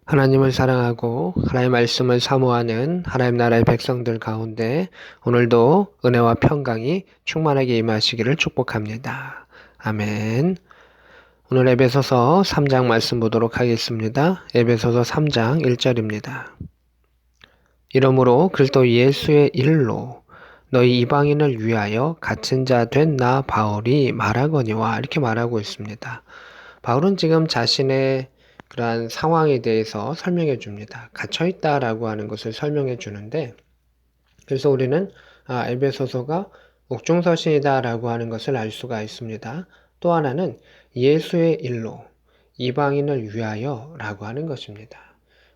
하나님을 사랑하고 하나님의 말씀을 사모하는 하나님 나라의 백성들 가운데 오늘도 은혜와 평강이 충만하게 임하시기를 축복합니다. 아멘. 오늘 에베소서 3장 말씀 보도록 하겠습니다. 에베소서 3장 1절입니다. 이러므로 그리스도 예수의 일로 너희 이방인을 위하여 갇힌 자 된 나 바울이 말하거니와 이렇게 말하고 있습니다. 바울은 지금 자신의 그러한 상황에 대해서 설명해 줍니다. 갇혀 있다라고 하는 것을 설명해 주는데, 그래서 우리는 에베소서가 옥중서신이다라고 하는 것을 알 수가 있습니다. 또 하나는 예수의 일로 이방인을 위하여라고 하는 것입니다.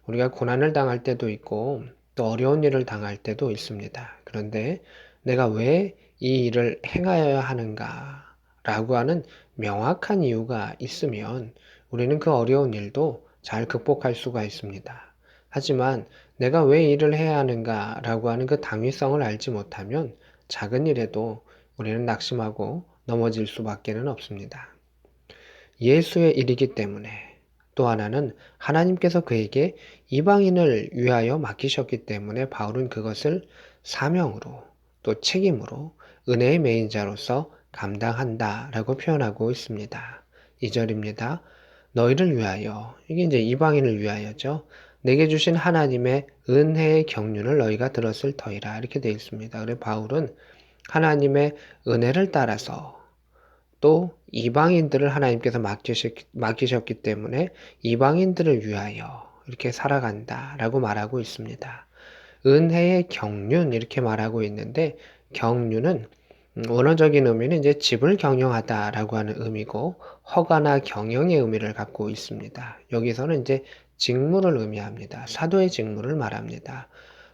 우리가 고난을 당할 때도 있고 또 어려운 일을 당할 때도 있습니다. 그런데 내가 왜 이 일을 행하여야 하는가 라고 하는 명확한 이유가 있으면 우리는 그 어려운 일도 잘 극복할 수가 있습니다. 하지만 내가 왜 일을 해야 하는가 라고 하는 그 당위성을 알지 못하면 작은 일에도 우리는 낙심하고 넘어질 수밖에는 없습니다. 예수의 일이기 때문에 또 하나는 하나님께서 그에게 이방인을 위하여 맡기셨기 때문에 바울은 그것을 사명으로 또 책임으로 은혜의 메인자로서 감당한다라고 표현하고 있습니다. 2절입니다. 너희를 위하여, 이게 이제 이방인을 위하여죠. 내게 주신 하나님의 은혜의 경륜을 너희가 들었을 터이라 이렇게 되어 있습니다. 그래서 바울은 하나님의 은혜를 따라서 또 이방인들을 하나님께서 맡기셨기 때문에 이방인들을 위하여 이렇게 살아간다라고 말하고 있습니다. 은혜의 경륜 이렇게 말하고 있는데 경륜은 원어적인 의미는 이제 집을 경영하다라고 하는 의미고 허가나 경영의 의미를 갖고 있습니다. 여기서는 이제 직무를 의미합니다. 사도의 직무를 말합니다.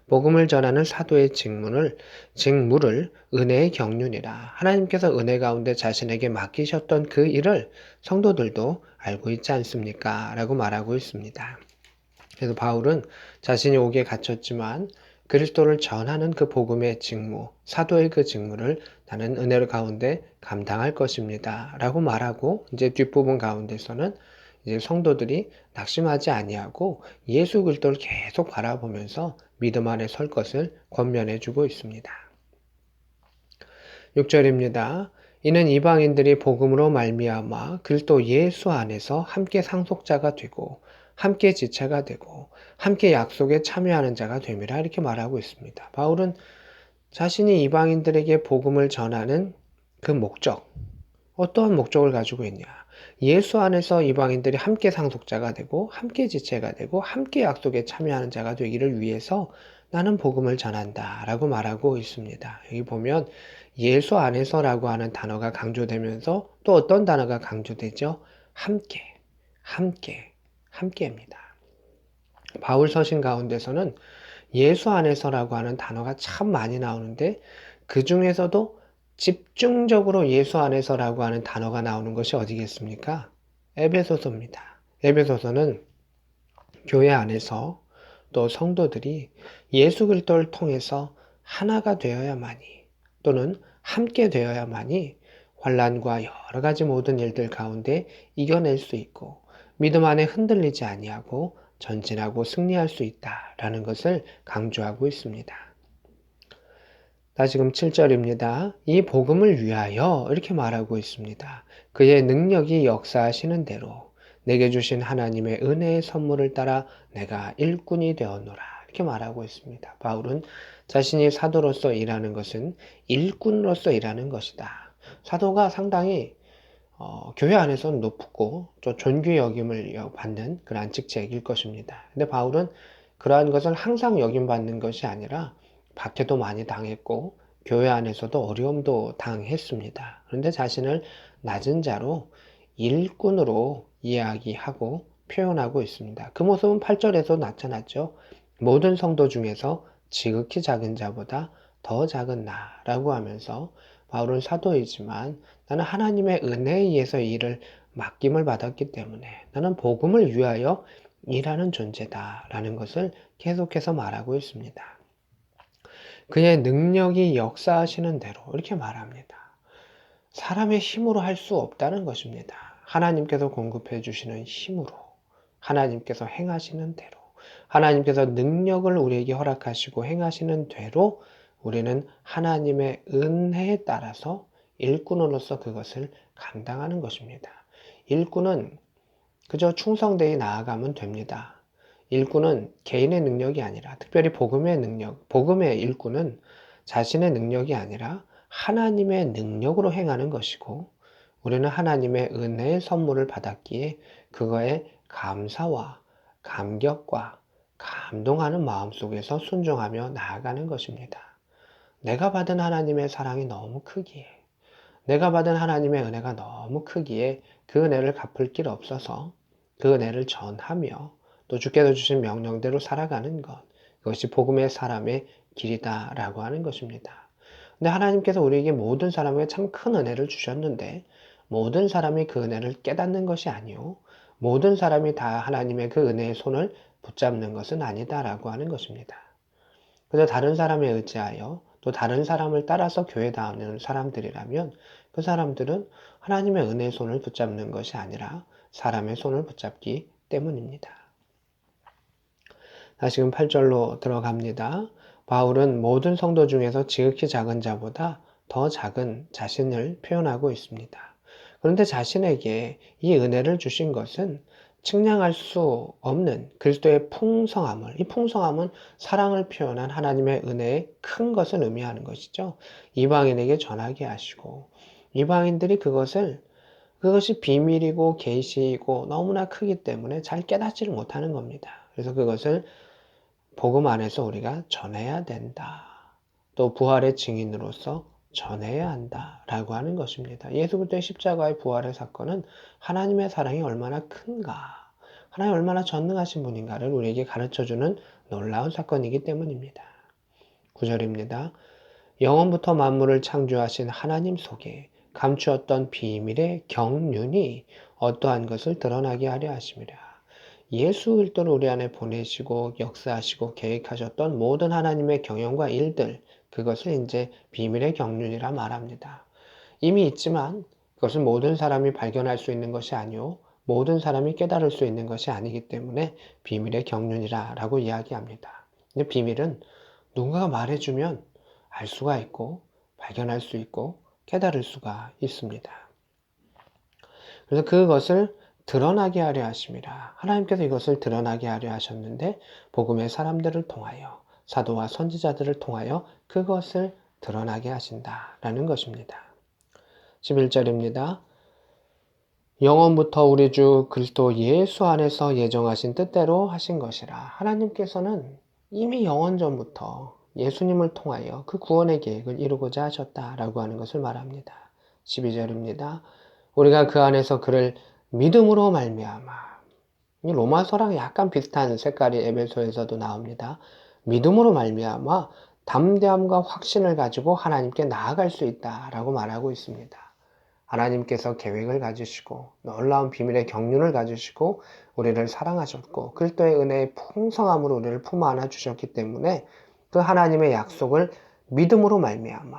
복음을 전하는 사도의 직무를 은혜의 경륜이라 하나님께서 은혜 가운데 자신에게 맡기셨던 그 일을 성도들도 알고 있지 않습니까? 라고 말하고 있습니다. 그래서 바울은 자신이 옥에 갇혔지만 그리스도를 전하는 그 복음의 직무, 사도의 그 직무를 나는 은혜를 가운데 감당할 것입니다. 라고 말하고 이제 뒷부분 가운데서는 이제 성도들이 낙심하지 아니하고 예수 그리스도를 계속 바라보면서 믿음 안에 설 것을 권면해 주고 있습니다. 6절입니다. 이는 이방인들이 복음으로 말미암아 그리스도 예수 안에서 함께 상속자가 되고 함께 지체가 되고 함께 약속에 참여하는 자가 됨이라 이렇게 말하고 있습니다. 바울은 자신이 이방인들에게 복음을 전하는 그 목적, 어떠한 목적을 가지고 있냐? 예수 안에서 이방인들이 함께 상속자가 되고 함께 지체가 되고 함께 약속에 참여하는 자가 되기를 위해서 나는 복음을 전한다 라고 말하고 있습니다. 여기 보면 예수 안에서라고 하는 단어가 강조되면서 또 어떤 단어가 강조되죠? 함께, 함께, 함께입니다. 바울 서신 가운데서는 예수 안에서라고 하는 단어가 참 많이 나오는데 그 중에서도 집중적으로 예수 안에서라고 하는 단어가 나오는 것이 어디겠습니까? 에베소서입니다. 에베소서는 교회 안에서 또 성도들이 예수 그리스도를 통해서 하나가 되어야만이 또는 함께 되어야만이 환난과 여러 가지 모든 일들 가운데 이겨낼 수 있고 믿음 안에 흔들리지 아니하고 전진하고 승리할 수 있다라는 것을 강조하고 있습니다. 다시금 7절입니다. 이 복음을 위하여 이렇게 말하고 있습니다. 그의 능력이 역사하시는 대로 내게 주신 하나님의 은혜의 선물을 따라 내가 일꾼이 되었노라 이렇게 말하고 있습니다. 바울은 자신이 사도로서 일하는 것은 일꾼으로서 일하는 것이다. 사도가 상당히 교회 안에서는 높고 또 존귀 여김을 받는 그러한 직책일 것입니다. 근데 바울은 그러한 것을 항상 여김받는 것이 아니라 박해도 많이 당했고 교회 안에서도 어려움도 당했습니다. 그런데 자신을 낮은 자로 일꾼으로 이야기하고 표현하고 있습니다. 그 모습은 8절에서 나타났죠. 모든 성도 중에서 지극히 작은 자보다 더 작은 나라고 하면서 바울은 사도이지만 나는 하나님의 은혜에 의해서 일을 맡김을 받았기 때문에 나는 복음을 위하여 일하는 존재다 라는 것을 계속해서 말하고 있습니다. 그의 능력이 역사하시는 대로 이렇게 말합니다. 사람의 힘으로 할 수 없다는 것입니다. 하나님께서 공급해 주시는 힘으로 하나님께서 행하시는 대로, 하나님께서 능력을 우리에게 허락하시고 행하시는 대로 우리는 하나님의 은혜에 따라서 일꾼으로서 그것을 감당하는 것입니다. 일꾼은 그저 충성되이 나아가면 됩니다. 일꾼은 개인의 능력이 아니라, 특별히 복음의 능력, 복음의 일꾼은 자신의 능력이 아니라 하나님의 능력으로 행하는 것이고, 우리는 하나님의 은혜의 선물을 받았기에 그거에 감사와 감격과 감동하는 마음 속에서 순종하며 나아가는 것입니다. 내가 받은 하나님의 사랑이 너무 크기에, 내가 받은 하나님의 은혜가 너무 크기에 그 은혜를 갚을 길 없어서 그 은혜를 전하며 또 주께서 주신 명령대로 살아가는 것, 그것이 복음의 사람의 길이다라고 하는 것입니다. 근데 하나님께서 우리에게 모든 사람에게 참 큰 은혜를 주셨는데, 모든 사람이 그 은혜를 깨닫는 것이 아니요, 모든 사람이 다 하나님의 그 은혜의 손을 붙잡는 것은 아니다라고 하는 것입니다. 그래서 다른 사람에 의지하여 또 다른 사람을 따라서 교회 다니는 사람들이라면 그 사람들은 하나님의 은혜의 손을 붙잡는 것이 아니라 사람의 손을 붙잡기 때문입니다. 다시금 8절로 들어갑니다. 바울은 모든 성도 중에서 지극히 작은 자보다 더 작은 자신을 표현하고 있습니다. 그런데 자신에게 이 은혜를 주신 것은 측량할 수 없는 그리스도의 풍성함을, 이 풍성함은 사랑을 표현한 하나님의 은혜의 큰 것을 의미하는 것이죠. 이방인에게 전하게 하시고, 이방인들이 그것이 비밀이고 계시이고 너무나 크기 때문에 잘 깨닫지를 못하는 겁니다. 그래서 그것을 복음 안에서 우리가 전해야 된다. 또 부활의 증인으로서 전해야 한다라고 하는 것입니다. 예수 그리스도의 십자가의 부활의 사건은 하나님의 사랑이 얼마나 큰가, 하나님 얼마나 전능하신 분인가를 우리에게 가르쳐주는 놀라운 사건이기 때문입니다. 9절입니다. 영원부터 만물을 창조하신 하나님 속에 감추었던 비밀의 경륜이 어떠한 것을 드러나게 하려 하심이라. 예수 그리스도를 우리 안에 보내시고 역사하시고 계획하셨던 모든 하나님의 경영과 일들, 그것을 이제 비밀의 경륜이라 말합니다. 이미 있지만 그것은 모든 사람이 발견할 수 있는 것이 아니오, 모든 사람이 깨달을 수 있는 것이 아니기 때문에 비밀의 경륜이라고 이야기합니다. 근데 비밀은 누군가가 말해주면 알 수가 있고 발견할 수 있고 깨달을 수가 있습니다. 그래서 그것을 드러나게 하려 하심이라. 하나님께서 이것을 드러나게 하려 하셨는데 복음의 사람들을 통하여, 사도와 선지자들을 통하여 그것을 드러나게 하신다라는 것입니다. 11절입니다. 영원부터 우리 주 그리스도 예수 안에서 예정하신 뜻대로 하신 것이라. 하나님께서는 이미 영원 전부터 예수님을 통하여 그 구원의 계획을 이루고자 하셨다라고 하는 것을 말합니다. 12절입니다. 우리가 그 안에서 그를 믿음으로 말미암아. 이 로마서랑 약간 비슷한 색깔이 에베소에서도 나옵니다. 믿음으로 말미암아 담대함과 확신을 가지고 하나님께 나아갈 수 있다라고 말하고 있습니다. 하나님께서 계획을 가지시고 놀라운 비밀의 경륜을 가지시고 우리를 사랑하셨고 그리스도의 은혜의 풍성함으로 우리를 품어 안아 주셨기 때문에 그 하나님의 약속을 믿음으로 말미암아,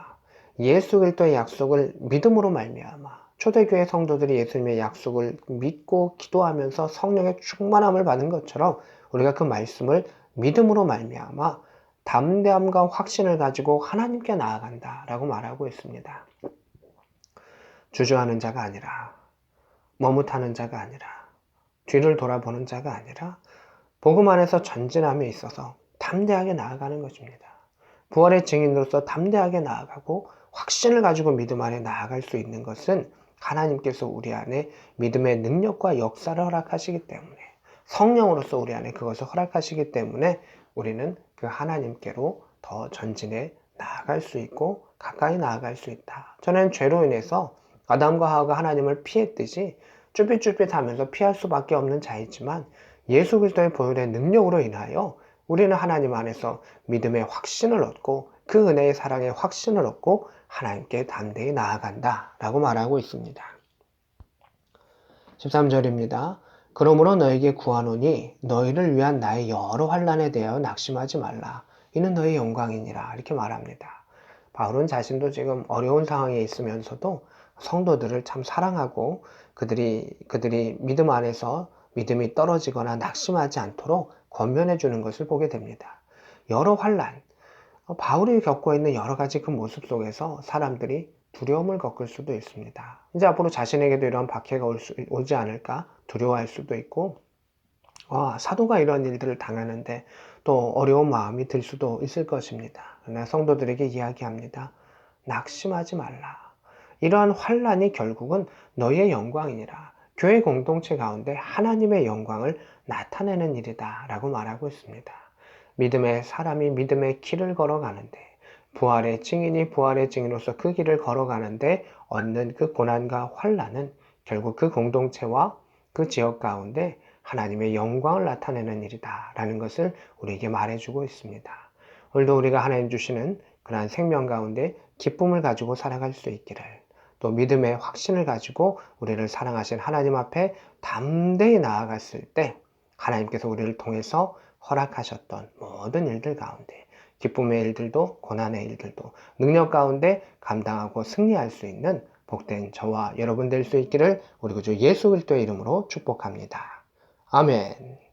예수 그리스도의 약속을 믿음으로 말미암아, 초대교회 성도들이 예수님의 약속을 믿고 기도하면서 성령의 충만함을 받은 것처럼 우리가 그 말씀을 믿음으로 말미암아 담대함과 확신을 가지고 하나님께 나아간다라고 말하고 있습니다. 주저하는 자가 아니라, 머뭇하는 자가 아니라, 뒤를 돌아보는 자가 아니라 복음 안에서 전진함에 있어서 담대하게 나아가는 것입니다. 부활의 증인으로서 담대하게 나아가고 확신을 가지고 믿음 안에 나아갈 수 있는 것은 하나님께서 우리 안에 믿음의 능력과 역사를 허락하시기 때문에, 성령으로서 우리 안에 그것을 허락하시기 때문에 우리는 그 하나님께로 더 전진해 나아갈 수 있고 가까이 나아갈 수 있다. 저는 죄로 인해서 아담과 하와가 하나님을 피했듯이 쭈삣쭈삣하면서 피할 수밖에 없는 자이지만 예수 그리스도의 보혈의 능력으로 인하여 우리는 하나님 안에서 믿음의 확신을 얻고 그 은혜의 사랑의 확신을 얻고 하나님께 담대히 나아간다 라고 말하고 있습니다. 13절입니다. 그러므로 너에게 구하노니 너희를 위한 나의 여러 환난에 대하여 낙심하지 말라. 이는 너의 영광이니라. 이렇게 말합니다. 바울은 자신도 지금 어려운 상황에 있으면서도 성도들을 참 사랑하고 그들이 믿음 안에서 믿음이 떨어지거나 낙심하지 않도록 권면해 주는 것을 보게 됩니다. 여러 환난, 바울이 겪고 있는 여러 가지 그 모습 속에서 사람들이 두려움을 겪을 수도 있습니다. 이제 앞으로 자신에게도 이런 박해가 오지 않을까 두려워할 수도 있고, 사도가 이런 일들을 당하는데 또 어려운 마음이 들 수도 있을 것입니다. 그러나 성도들에게 이야기합니다. 낙심하지 말라. 이러한 환난이 결국은 너희의 영광이니라. 교회 공동체 가운데 하나님의 영광을 나타내는 일이다 라고 말하고 있습니다. 믿음의 사람이 믿음의 길을 걸어가는데, 부활의 증인이 부활의 증인으로서 그 길을 걸어가는데 얻는 그 고난과 환난은 결국 그 공동체와 그 지역 가운데 하나님의 영광을 나타내는 일이다 라는 것을 우리에게 말해주고 있습니다. 오늘도 우리가 하나님 주시는 그러한 생명 가운데 기쁨을 가지고 살아갈 수 있기를, 또 믿음의 확신을 가지고 우리를 사랑하신 하나님 앞에 담대히 나아갔을 때 하나님께서 우리를 통해서 허락하셨던 모든 일들 가운데, 기쁨의 일들도 고난의 일들도 능력 가운데 감당하고 승리할 수 있는 복된 저와 여러분 될 수 있기를 우리 구주 예수 그리스도의 이름으로 축복합니다. 아멘.